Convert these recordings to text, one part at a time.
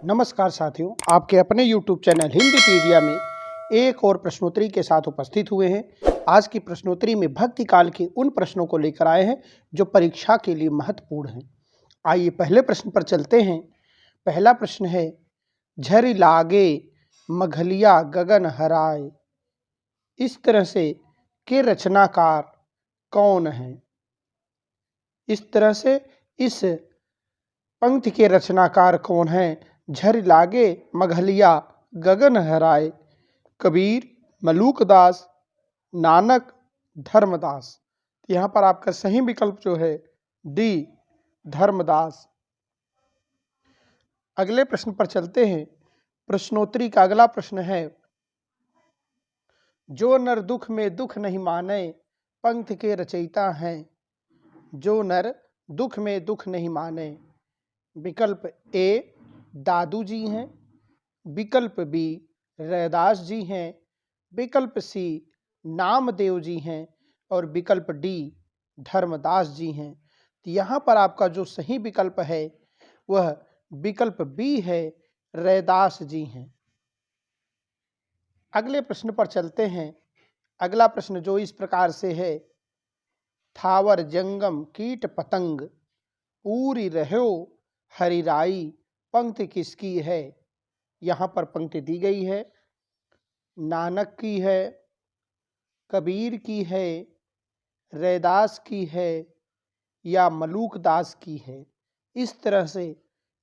नमस्कार साथियों, आपके अपने YouTube चैनल हिंदीपीडिया में एक और प्रश्नोत्तरी के साथ उपस्थित हुए हैं। आज की प्रश्नोत्तरी में भक्ति काल के उन प्रश्नों को लेकर आए हैं जो परीक्षा के लिए महत्वपूर्ण हैं। आइए पहले प्रश्न पर चलते हैं। पहला प्रश्न है, झरि लागे मघलिया गगन हराए, इस तरह से के रचनाकार कौन है? इस तरह से इस पंक्ति के रचनाकार कौन हैं? झरि लागे मघलिया गगन हराए, कबीर, मलूकदास, नानक, धर्मदास। यहाँ पर आपका सही विकल्प जो है डी, धर्मदास। अगले प्रश्न पर चलते हैं। प्रश्नोत्तरी का अगला प्रश्न है, जो नर दुख में दुख नहीं माने, पंक्ति के रचयिता हैं। जो नर दुख में दुख नहीं माने, विकल्प ए दादू जी हैं, विकल्प बी रैदास जी हैं, विकल्प सी नामदेव जी हैं और विकल्प डी धर्मदास जी हैं। तो यहाँ पर आपका जो सही विकल्प है वह विकल्प बी है, रैदास जी हैं। अगले प्रश्न पर चलते हैं। अगला प्रश्न जो इस प्रकार से है, थावर जंगम कीट पतंग पूरी रहो हरिराई, पंक्ति किसकी है? यहाँ पर पंक्ति दी गई है, नानक की है, कबीर की है, रैदास की है या मलूकदास की है। इस तरह से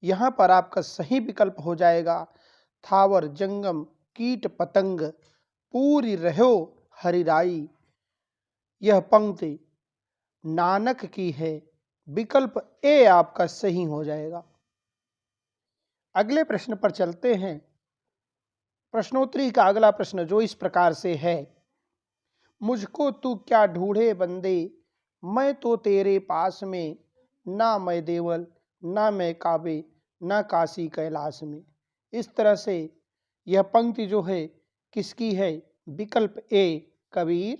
यहाँ पर आपका सही विकल्प हो जाएगा थावर जंगम कीट पतंग पूरी रहो हरिराई। यह पंक्ति नानक की है, विकल्प ए आपका सही हो जाएगा। अगले प्रश्न पर चलते हैं। प्रश्नोत्तरी का अगला प्रश्न जो इस प्रकार से है, मुझको तू क्या ढूंढे बंदे, मैं तो तेरे पास में, ना मैं देवल ना मैं काबे ना काशी कैलाश में। इस तरह से यह पंक्ति जो है किसकी है? विकल्प ए कबीर,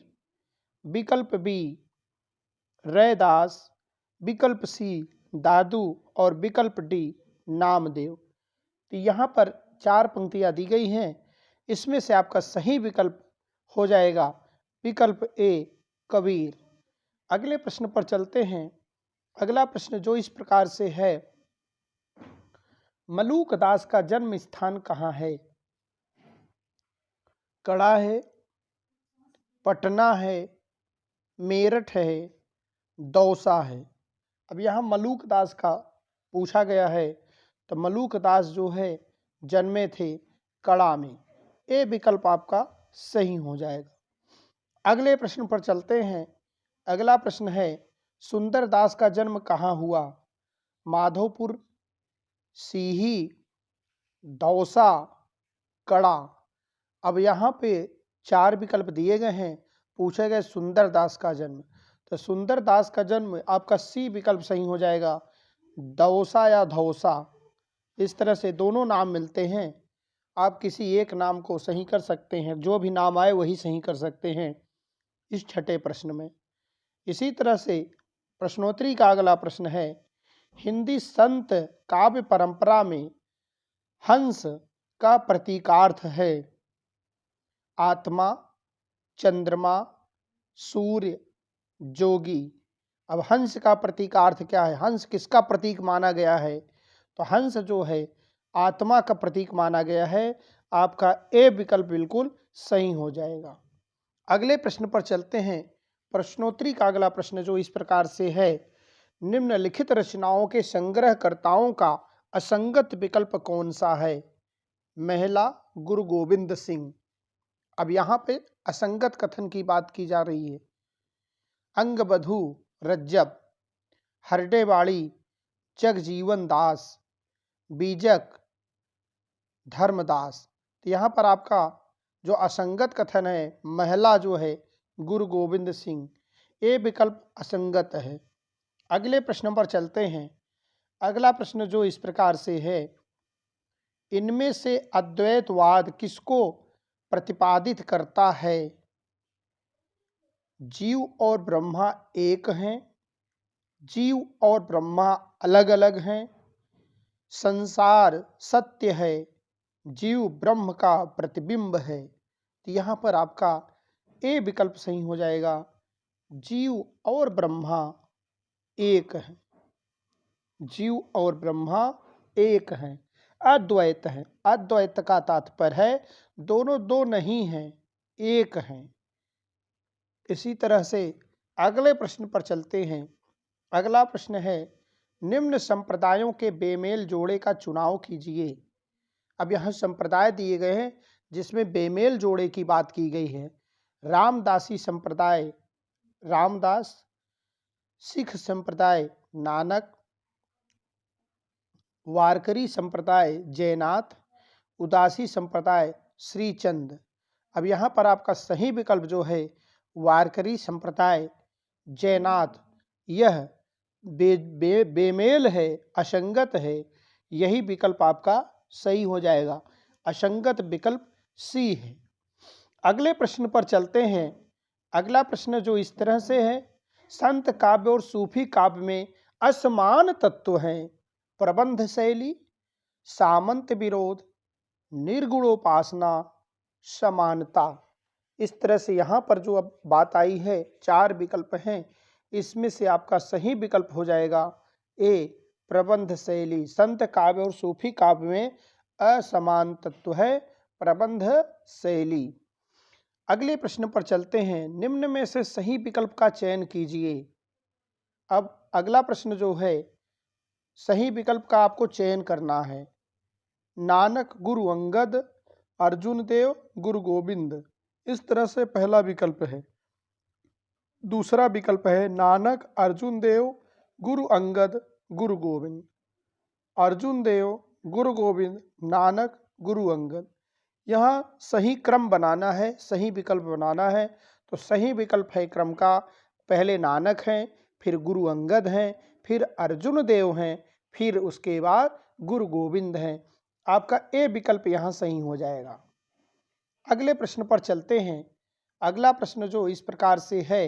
विकल्प बी रैदास, विकल्प सी दादू और विकल्प डी नामदेव। तो यहाँ पर चार पंक्तियाँ दी गई हैं, इसमें से आपका सही विकल्प हो जाएगा विकल्प ए कबीर। अगले प्रश्न पर चलते हैं। अगला प्रश्न जो इस प्रकार से है, मलूकदास का जन्म स्थान कहाँ है? कड़ा है, पटना है, मेरठ है, दौसा है। अब यहाँ मलूकदास का पूछा गया है, तो मलूकदास जो है जन्मे थे कड़ा में। ए विकल्प आपका सही हो जाएगा। अगले प्रश्न पर चलते हैं। अगला प्रश्न है, सुंदरदास का जन्म कहाँ हुआ? माधोपुर, सीही, दौसा, कड़ा। अब यहाँ पे चार विकल्प दिए गए हैं, पूछे गए सुंदरदास का जन्म, तो सुंदरदास का जन्म आपका सी विकल्प सही हो जाएगा, दौसा या धौसा। इस तरह से दोनों नाम मिलते हैं, आप किसी एक नाम को सही कर सकते हैं, जो भी नाम आए वही सही कर सकते हैं इस छठे प्रश्न में। इसी तरह से प्रश्नोत्तरी का अगला प्रश्न है, हिंदी संत काव्य परंपरा में हंस का प्रतीकार्थ है आत्मा, चंद्रमा, सूर्य, जोगी। अब हंस का प्रतीकार्थ क्या है? हंस किसका प्रतीक माना गया है? तो हंस जो है आत्मा का प्रतीक माना गया है। आपका ए विकल्प बिल्कुल सही हो जाएगा। अगले प्रश्न पर चलते हैं। प्रश्नोत्तरी का अगला प्रश्न जो इस प्रकार से है, निम्नलिखित रचनाओं के संग्रहकर्ताओं का असंगत विकल्प कौन सा है? महिला, गुरु गोविंद सिंह। अब यहाँ पे असंगत कथन की बात की जा रही है। अंगबधू रज्जब, हरडेवाड़ी जगजीवन दास, बीजक धर्मदास। तो यहाँ पर आपका जो असंगत कथन है, महिला जो है गुरु गोविंद सिंह, ये विकल्प असंगत है। अगले प्रश्न पर चलते हैं। अगला प्रश्न जो इस प्रकार से है, इनमें से अद्वैतवाद किसको प्रतिपादित करता है? जीव और ब्रह्मा एक हैं, जीव और ब्रह्मा अलग अलग हैं, संसार सत्य है, जीव ब्रह्म का प्रतिबिंब है। तो यहाँ पर आपका ए विकल्प सही हो जाएगा। जीव और ब्रह्मा एक है, जीव और ब्रह्मा एक है, अद्वैत है। अद्वैत का तात्पर्य है दोनों दो नहीं हैं, एक हैं। इसी तरह से अगले प्रश्न पर चलते हैं। अगला प्रश्न है, निम्न संप्रदायों के बेमेल जोड़े का चुनाव कीजिए। अब यहाँ संप्रदाय दिए गए हैं जिसमें बेमेल जोड़े की बात की गई है। रामदासी संप्रदाय रामदास, सिख संप्रदाय नानक, वारकरी संप्रदाय जयनाथ, उदासी संप्रदाय श्रीचंद। अब यहाँ पर आपका सही विकल्प जो है वारकरी संप्रदाय जयनाथ, यह बेमेल है, असंगत है। यही विकल्प आपका सही हो जाएगा। असंगत विकल्प सी है। अगले प्रश्न पर चलते हैं। अगला प्रश्न जो इस तरह से है, संत काव्य और सूफी काव्य में असमान तत्व हैं। प्रबंध शैली, सामंत विरोध, निर्गुणोपासना, समानता। इस तरह से यहाँ पर जो अब बात आई है, 4 विकल्प हैं, इसमें से आपका सही विकल्प हो जाएगा ए प्रबंध शैली। संत काव्य और सूफी काव्य में असमान तत्व है प्रबंध शैली। अगले प्रश्न पर चलते हैं। निम्न में से सही विकल्प का चयन कीजिए। अब अगला प्रश्न जो है, सही विकल्प का आपको चयन करना है। नानक गुरु अंगद, अर्जुन देव गुरु गोविंद। इस तरह से पहला विकल्प है। दूसरा विकल्प है नानक अर्जुन देव गुरु अंगद गुरु गोविंद। अर्जुन देव गुरु गोविंद, नानक गुरु अंगद। यहाँ सही क्रम बनाना है, सही विकल्प बनाना है। तो सही विकल्प है क्रम का, पहले नानक हैं, फिर गुरु अंगद हैं, फिर अर्जुन देव हैं, फिर उसके बाद गुरु गोविंद हैं। आपका ए विकल्प यहाँ सही हो जाएगा। अगले प्रश्न पर चलते हैं। अगला प्रश्न जो इस प्रकार से है,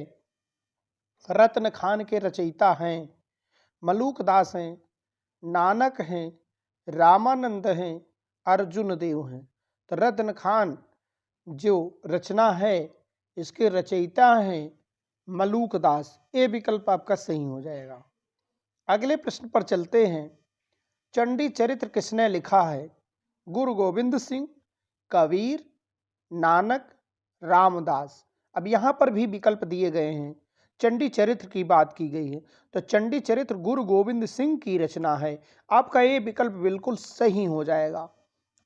रत्न खान के रचयिता हैं, मलूक दास हैं, नानक हैं, रामानंद हैं, अर्जुन देव हैं। तो रत्न खान जो रचना है, इसके रचयिता हैं मलूक दास। ये विकल्प आपका सही हो जाएगा। अगले प्रश्न पर चलते हैं। चंडी चरित्र किसने लिखा है? गुरु गोविंद सिंह, कबीर, नानक, रामदास। अब यहाँ पर भी विकल्प दिए गए हैं, चंडी चरित्र की बात की गई है। तो चंडी चरित्र गुरु गोविंद सिंह की रचना है। आपका ये विकल्प बिल्कुल सही हो जाएगा।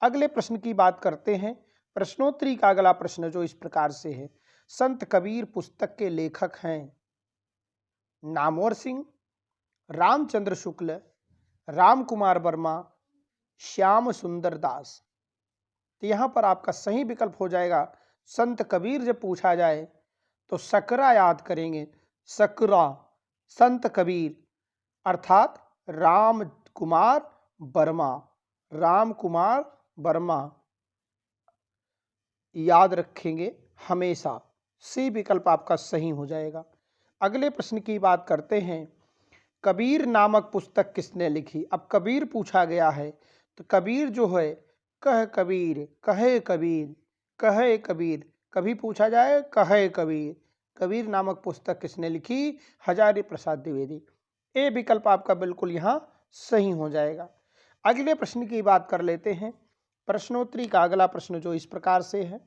अगले प्रश्न की बात करते हैं। प्रश्नोत्तरी का अगला प्रश्न जो इस प्रकार से है, संत कबीर पुस्तक के लेखक हैं नामवर सिंह, रामचंद्र शुक्ल, राम कुमार वर्मा, श्याम सुंदर दास। तो यहाँ पर आपका सही विकल्प हो जाएगा, संत कबीर जब पूछा जाए तो सकरा याद करेंगे। सकरा, संत कबीर अर्थात राम कुमार वर्मा, राम कुमार वर्मा याद रखेंगे हमेशा। सी विकल्प आपका सही हो जाएगा। अगले प्रश्न की बात करते हैं। कबीर नामक पुस्तक किसने लिखी? अब कबीर पूछा गया है, तो कबीर जो है, कह कबीर, कहे कबीर, कहे कबीर, कभी पूछा जाए कहे कबीर। कबीर नामक पुस्तक किसने लिखी? हजारी प्रसाद द्विवेदी। ए विकल्प आपका बिल्कुल यहाँ सही हो जाएगा। अगले प्रश्न की बात कर लेते हैं। प्रश्नोत्तरी का अगला प्रश्न जो इस प्रकार से है,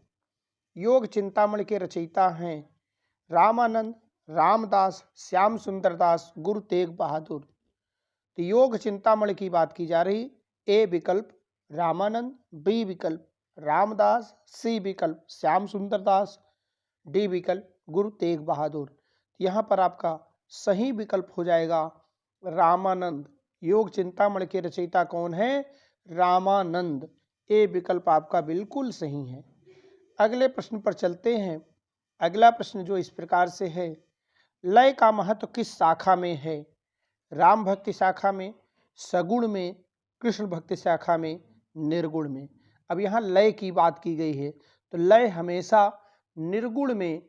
योग चिंतामणि के रचयिता हैं रामानंद, रामदास, श्याम सुंदर दास, गुरु तेग बहादुर। तो योग चिंतामणि की बात की जा रही। ए विकल्प रामानंद, बी विकल्प रामदास, सी विकल्प श्याम सुंदर दास, डी विकल्प गुरु तेग बहादुर। यहाँ पर आपका सही विकल्प हो जाएगा रामानंद। योग चिंतामणि के रचयिता कौन है? रामानंद। ए विकल्प आपका बिल्कुल सही है। अगले प्रश्न पर चलते हैं। अगला प्रश्न जो इस प्रकार से है, लय का महत्व किस शाखा में है? राम भक्ति शाखा में, सगुण में, कृष्ण भक्ति शाखा में, निर्गुण में। अब यहाँ लय की बात की गई है, तो लय हमेशा निर्गुण में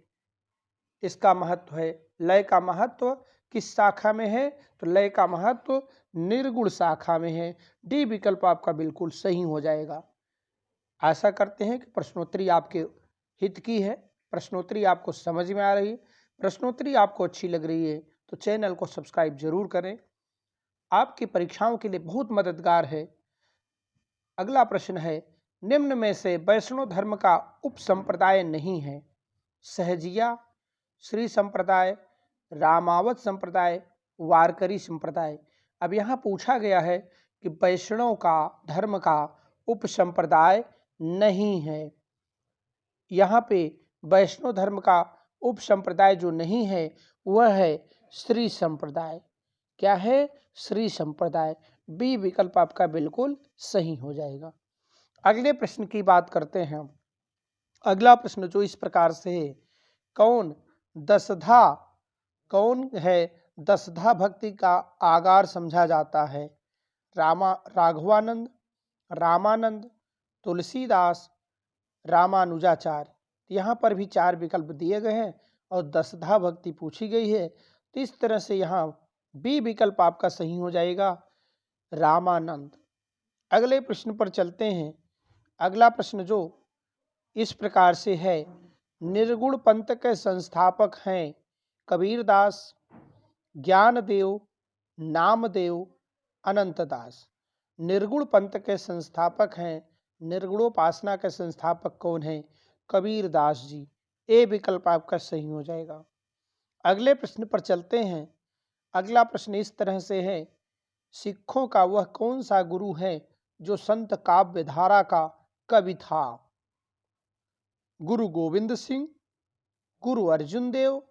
इसका महत्व है। लय का महत्व किस शाखा में है? तो लय का महत्व निर्गुण शाखा में है। डी विकल्प आपका बिल्कुल सही हो जाएगा। आशा करते हैं कि प्रश्नोत्तरी आपके हित की है, प्रश्नोत्तरी आपको समझ में आ रही है, प्रश्नोत्तरी आपको अच्छी लग रही है तो चैनल को सब्सक्राइब जरूर करें, आपकी परीक्षाओं के लिए बहुत मददगार है। अगला प्रश्न है, निम्न में से वैष्णव धर्म का उप संप्रदाय नहीं है? सहजिया, श्री संप्रदाय, रामावत संप्रदाय, वारकरी संप्रदाय। अब यहाँ पूछा गया है कि वैष्णव का धर्म का उप संप्रदाय नहीं है। यहाँ पे वैष्णव धर्म का उप संप्रदाय जो नहीं है वह है श्री संप्रदाय। क्या है? श्री संप्रदाय। बी विकल्प आपका बिल्कुल सही हो जाएगा। अगले प्रश्न की बात करते हैं। अगला प्रश्न जो इस प्रकार से है, कौन है दसधा भक्ति का आगार समझा जाता है? राघवानंद, रामानंद, तुलसीदास, रामानुजाचार्य। यहाँ पर भी 4 विकल्प दिए गए हैं और दसधा भक्ति पूछी गई है, तो इस तरह से यहाँ बी विकल्प आपका सही हो जाएगा, रामानंद। अगले प्रश्न पर चलते हैं। अगला प्रश्न जो इस प्रकार से है, निर्गुण पंथ के संस्थापक हैं कबीरदास, ज्ञानदेव, नामदेव, अनंतदास। निर्गुण पंथ के संस्थापक हैं, निर्गुणोपासना के संस्थापक कौन हैं? कबीरदास जी। ए विकल्प आपका सही हो जाएगा। अगले प्रश्न पर चलते हैं। अगला प्रश्न इस तरह से है, सिखों का वह कौन सा गुरु है जो संत काव्य धारा का कवि था? गुरु गोविंद सिंह, गुरु अर्जुन देव,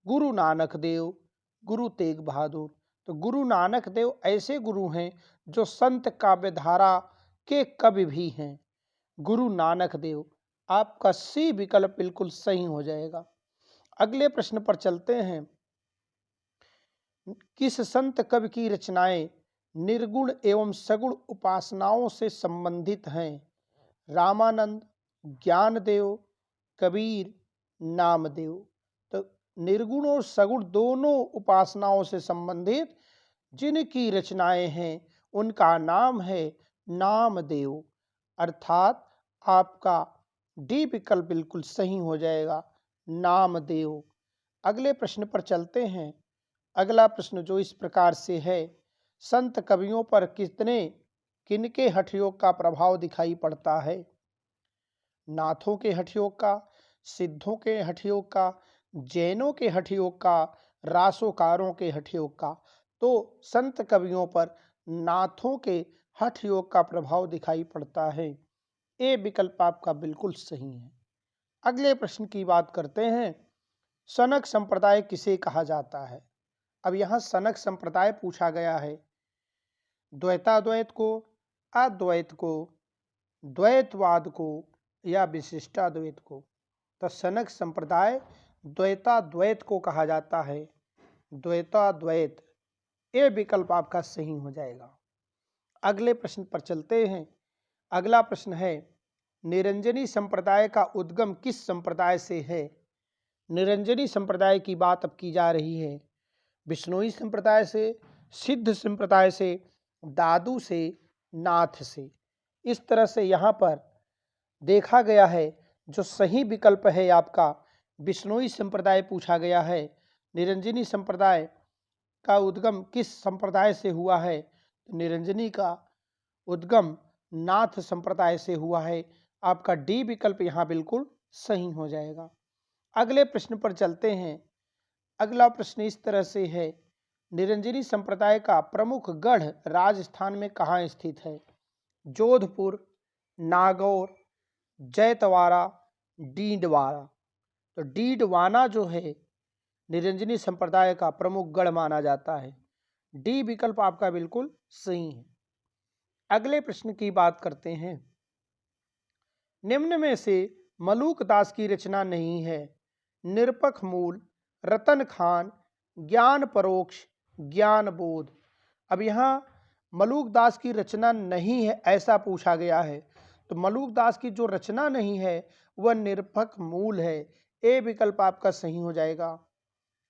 गुरु नानक देव, गुरु तेग बहादुर। तो गुरु नानक देव ऐसे गुरु हैं जो संत काव्य धारा के कवि भी हैं। गुरु नानक देव। आपका सी विकल्प बिल्कुल सही हो जाएगा। अगले प्रश्न पर चलते हैं। किस संत कवि की रचनाएं निर्गुण एवं सगुण उपासनाओं से संबंधित हैं? रामानंद, ज्ञानदेव, कबीर, नामदेव। तो निर्गुण और सगुण दोनों उपासनाओं से संबंधित जिनकी रचनाएं हैं उनका नाम है नामदेव। अर्थात आपका डी विकल्प बिल्कुल सही हो जाएगा, नामदेव। अगले प्रश्न पर चलते हैं। अगला प्रश्न जो इस प्रकार से है, संत कवियों पर किनके हठयोग का प्रभाव दिखाई पड़ता है? नाथों के हठयोग का, सिद्धों के हठयोग का, जैनों के हठयोग का, रासोकारों के हठयोग का। तो संत कवियों पर नाथों के हठयोग का प्रभाव दिखाई पड़ता है। ए विकल्प आपका बिल्कुल सही है। अगले प्रश्न की बात करते हैं। सनक संप्रदाय किसे कहा जाता है? अब यहाँ सनक संप्रदाय पूछा गया है। द्वैताद्वैत को, अद्वैत को, द्वैतवाद को या विशिष्टाद्वैत को? तो सनक संप्रदाय द्वैताद्वैत को कहा जाता है, द्वैताद्वैत। ए विकल्प आपका सही हो जाएगा। अगले प्रश्न पर चलते हैं। अगला प्रश्न है, निरंजनी संप्रदाय का उद्गम किस संप्रदाय से है? निरंजनी संप्रदाय की बात अब की जा रही है। बिश्नोई संप्रदाय से, सिद्ध संप्रदाय से, दादू से, नाथ से। इस तरह से यहाँ पर देखा गया है, जो सही विकल्प है आपका बिश्नोई संप्रदाय पूछा गया है। निरंजनी संप्रदाय का उद्गम किस संप्रदाय से हुआ है? निरंजनी का उद्गम नाथ संप्रदाय से हुआ है। आपका डी विकल्प यहाँ बिल्कुल सही हो जाएगा। अगले प्रश्न पर चलते हैं। अगला प्रश्न इस तरह से है, निरंजनी संप्रदाय का प्रमुख गढ़ राजस्थान में कहाँ स्थित है? जोधपुर, नागौर, जैतवाड़ा, डीडवाना। तो डीडवाना जो है निरंजनी संप्रदाय का प्रमुख गढ़ माना जाता है। डी विकल्प आपका बिल्कुल सही है। अगले प्रश्न की बात करते हैं। निम्न में से मलूक दास की रचना नहीं है? निरपख मूल, रतन खान, ज्ञान परोक्ष, ज्ञान बोध। अब यहाँ मलूक दास की रचना नहीं है ऐसा पूछा गया है, तो मलूक दास की जो रचना नहीं है वह निरपख मूल है। ए विकल्प आपका सही हो जाएगा।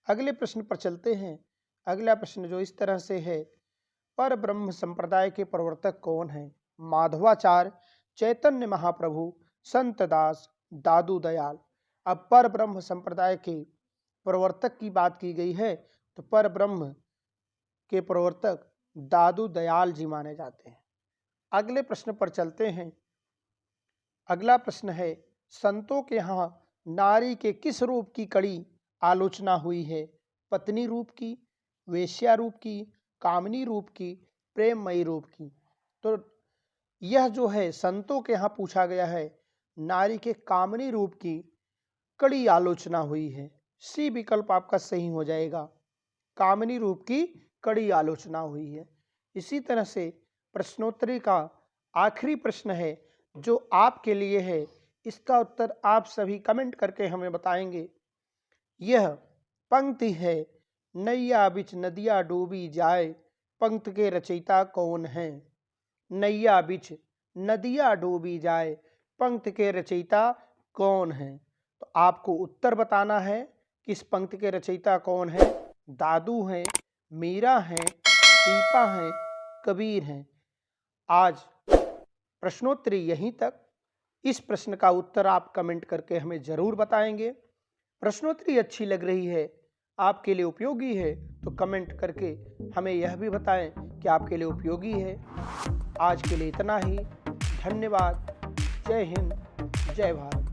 अगले प्रश्न पर चलते हैं। अगला प्रश्न जो इस तरह से है, पर ब्रह्म संप्रदाय के प्रवर्तक कौन हैं? माधवाचार्य, चैतन्य महाप्रभु, संत दास, दादू दयाल। अब पर ब्रह्म संप्रदाय के प्रवर्तक की बात की गई है तो पर ब्रह्म के प्रवर्तक दादू दयाल जी माने जाते हैं। अगले प्रश्न पर चलते हैं। अगला प्रश्न है, संतों के यहाँ नारी के किस रूप की कड़ी आलोचना हुई है? पत्नी रूप की, वेश्या रूप की, कामनी रूप की, प्रेममयी रूप की। तो यह जो है संतों के यहाँ पूछा गया है, नारी के कामनी रूप की कड़ी आलोचना हुई है। सी विकल्प आपका सही हो जाएगा, कामनी रूप की कड़ी आलोचना हुई है। इसी तरह से प्रश्नोत्तरी का आखिरी प्रश्न है जो आपके लिए है, इसका उत्तर आप सभी कमेंट करके हमें बताएंगे। यह पंक्ति है, नैया बिच नदिया डूबी जाए, पंक्ति के रचयिता कौन है? नैया बिच नदिया डूबी जाए, पंक्ति के रचयिता कौन है? तो आपको उत्तर बताना है कि इस पंक्ति के रचयिता कौन है। दादू हैं, मीरा हैं, पीपा हैं, कबीर हैं। आज प्रश्नोत्तरी यहीं तक। इस प्रश्न का उत्तर आप कमेंट करके हमें जरूर बताएंगे। प्रश्नोत्तरी अच्छी लग रही है, आपके लिए उपयोगी है तो कमेंट करके हमें यह भी बताएं कि आपके लिए उपयोगी है। आज के लिए इतना ही। धन्यवाद। जय हिंद, जय भारत।